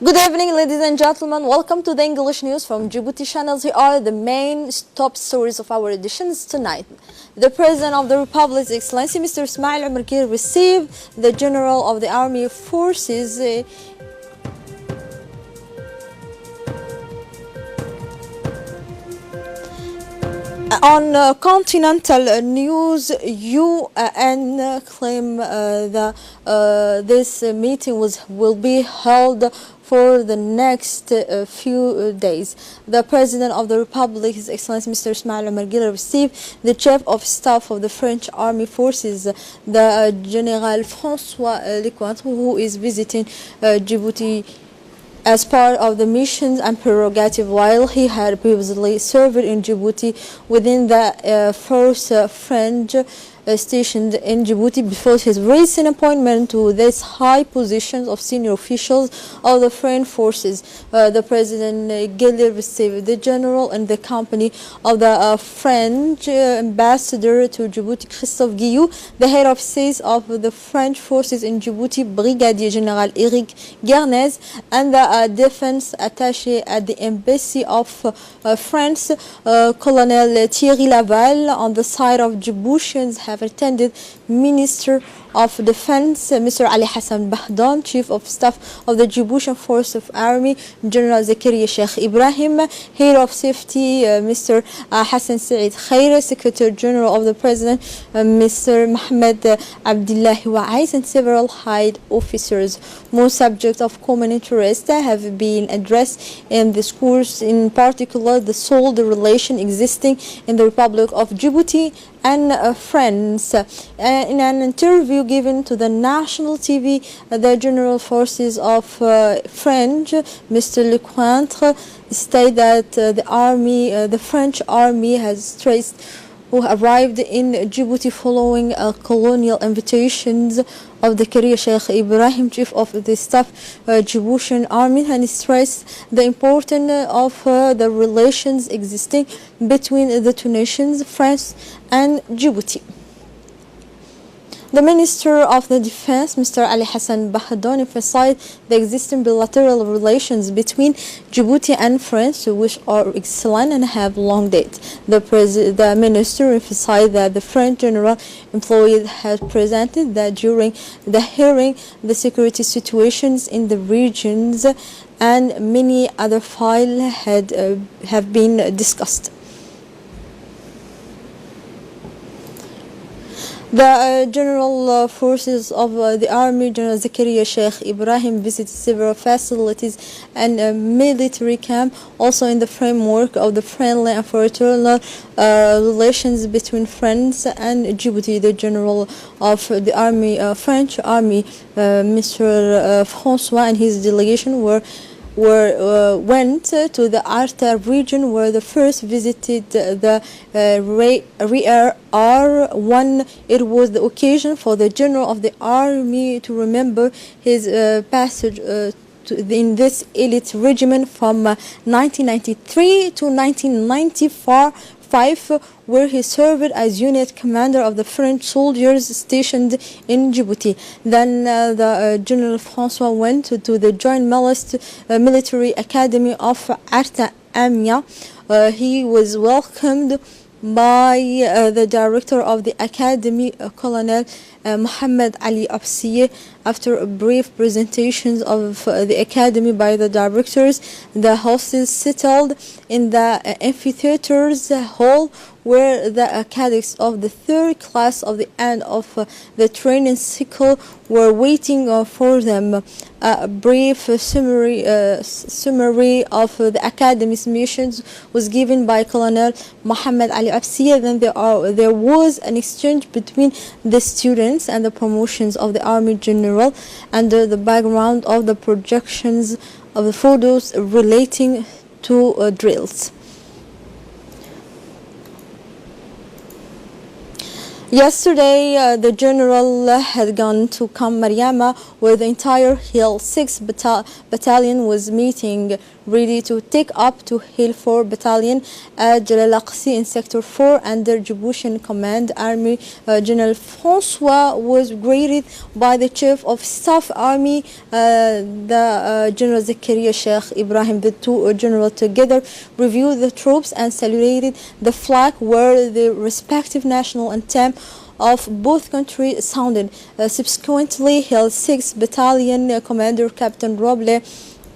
Good evening, ladies and gentlemen. Welcome to the English news from Djibouti channels. Here are the main top stories of our editions tonight. The President of the Republic, His Excellency Mr. Ismail Omar Guelleh, received the General of the Army Forces on continental news. UN claim this meeting will be held for the next few days. The President of the Republic, His Excellency Mr. Ismail Omar Guelleh, received the Chief of Staff of the French Army Forces, the General François Lecointre, who is visiting Djibouti as part of the missions and prerogative, while he had previously served in Djibouti within the first French stationed in Djibouti before his recent appointment to these high positions of senior officials of the French forces. The President Guelleh received the General in the company of the French Ambassador to Djibouti, Christophe Guillou, the head of sales of the French forces in Djibouti, Brigadier General Eric Guernez, and the defense attaché at the Embassy of France, Colonel Thierry Laval. On the side of Djiboutians have attended Minister of Defense Mr. Ali Hassan Bahdon, Chief of Staff of the Djiboutian Force of Army General Zakaria Sheikh Ibrahim, Head of Safety Mr. Hassan Saeed Khair, Secretary General of the President Mr. Mohamed Abdullahi Wa'ais, and several high officers. More subjects of common interest have been addressed in this course, in particular the solid relation existing in the Republic of Djibouti and France. In an interview given to the national TV, the General Forces of French, Mr. Lecointre, stated that the French army has traced who arrived in Djibouti following colonial invitations of the Zakaria Sheikh Ibrahim, Chief of the Staff Djiboutian Army, and stressed the importance of the relations existing between the two nations, France and Djibouti. The Minister of the Defense, Mr. Ali Hassan Bahdon, emphasized the existing bilateral relations between Djibouti and France, which are excellent and have long date. The Minister emphasized that the French general employee had presented that during the hearing, the security situations in the regions and many other files have been discussed. The General Forces of the Army, General Zakaria Sheikh Ibrahim, visited several facilities and military camp, also in the framework of the friendly and fraternal relations between France and Djibouti. The General of the Army, French Army, Mr. François, and his delegation went to the Arta region, where the first visited the Rear R1. It was the occasion for the General of the Army to remember his passage in this elite regiment from 1993 to 1994, where he served as unit commander of the French soldiers stationed in Djibouti. Then the General François went to the Joint Military Academy of Arta Amia. He was welcomed by the director of the academy, Colonel Mohamed Ali Absiye. After a brief presentation of the academy by the directors, the hostels settled in the amphitheater's hall, where the cadets of the third class of the end of the training cycle were waiting for them. A brief summary of the academy's missions was given by Colonel Mohamed Ali Absiye. Then there was an exchange between the students and the promotions of the Army General under the background of the projections of the photos relating to drills. Yesterday, the general had gone to Camp Mariama, where the entire Hill 6 battalion was meeting, ready to take up to Hill 4 battalion at Jalalaqsi in Sector 4 under Djiboutian Command. Army General Francois was greeted by the Chief of Staff Army, the General Zakaria Sheikh Ibrahim. The two generals together reviewed the troops and saluted the flag, where the respective national anthem of both countries sounded. Subsequently, Hill 6 Battalion Commander Captain Roble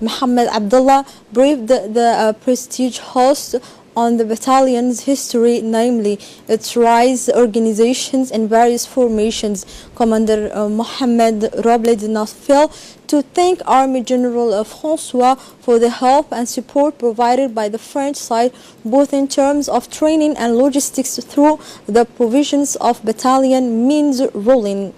Mohammed Abdullah briefed the prestige host on the battalion's history, namely its rise, organizations, and various formations. Commander Mohammed Roble did not fail to thank Army General Francois for the help and support provided by the French side, both in terms of training and logistics through the provisions of battalion means ruling.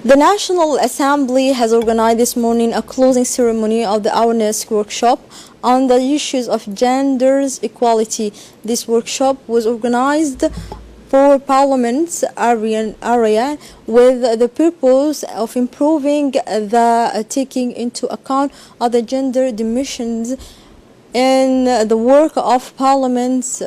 The National Assembly has organized this morning a closing ceremony of the awareness workshop on the issues of gender's equality. This workshop was organized for Parliament's area with the purpose of improving the taking into account of the gender dimensions in the work of Parliament's.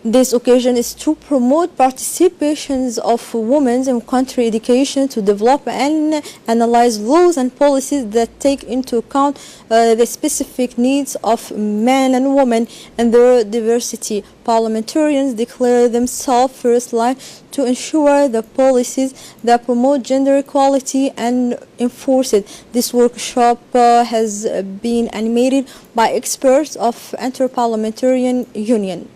This occasion is to promote participations of women in country education, to develop and analyze laws and policies that take into account the specific needs of men and women and their diversity. Parliamentarians declare themselves first line to ensure the policies that promote gender equality and enforce it. This workshop has been animated by experts of Inter-Parliamentarian Union.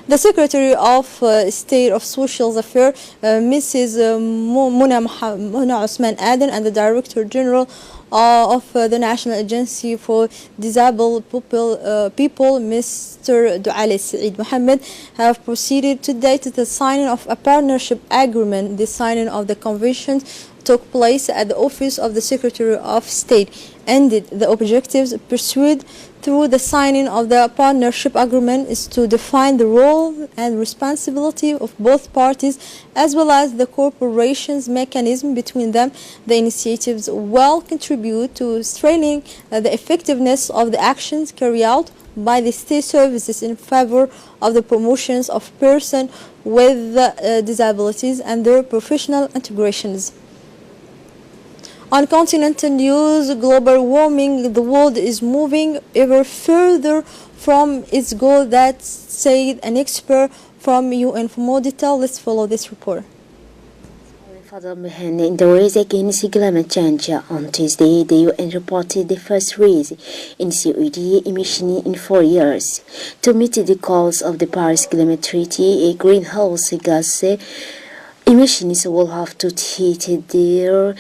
The Secretary of State of Social Affairs, Mrs. Mona Osman Aden, and the Director General of the National Agency for Disabled People, Mr. Douale Saeed Mohammed, have proceeded today to the signing of a partnership agreement. The signing of the convention took place at the Office of the Secretary of State. Ended the objectives pursued through the signing of the partnership agreement is to define the role and responsibility of both parties, as well as the cooperation's mechanism between them. The initiatives will contribute to strengthening the effectiveness of the actions carried out by the state services in favor of the promotions of persons with disabilities and their professional integrations. On continental news, global warming, the world is moving ever further from its goal, that said an expert from UN. For more detail, let's follow this report. In the race against climate change, on Tuesday, the UN reported the first rise in CO2 emission in 4 years. To meet the goals of the Paris Climate Treaty, greenhouse gas emissions will have to hit their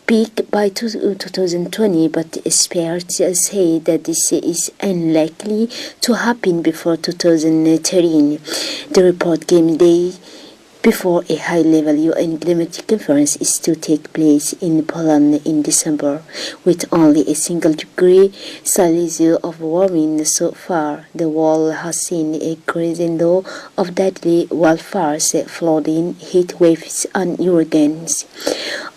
peak by 2020, but experts say that this is unlikely to happen before 2013. The report came day before a high-level UN climate conference is to take place in Poland in December. With only a single degree Celsius of warming so far, the world has seen a crescendo of deadly wildfires, flooding, heat waves, and hurricanes.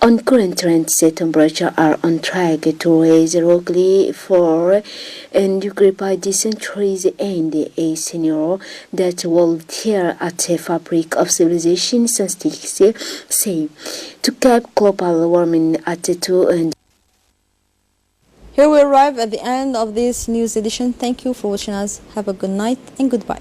On current trends, temperatures are on track to rise roughly 4 degrees by this century's end, a scenario that will tear at the fabric of civilization. Scientists say to cap global warming at 2. Here we arrive at the end of this news edition. Thank you for watching us. Have a good night and goodbye.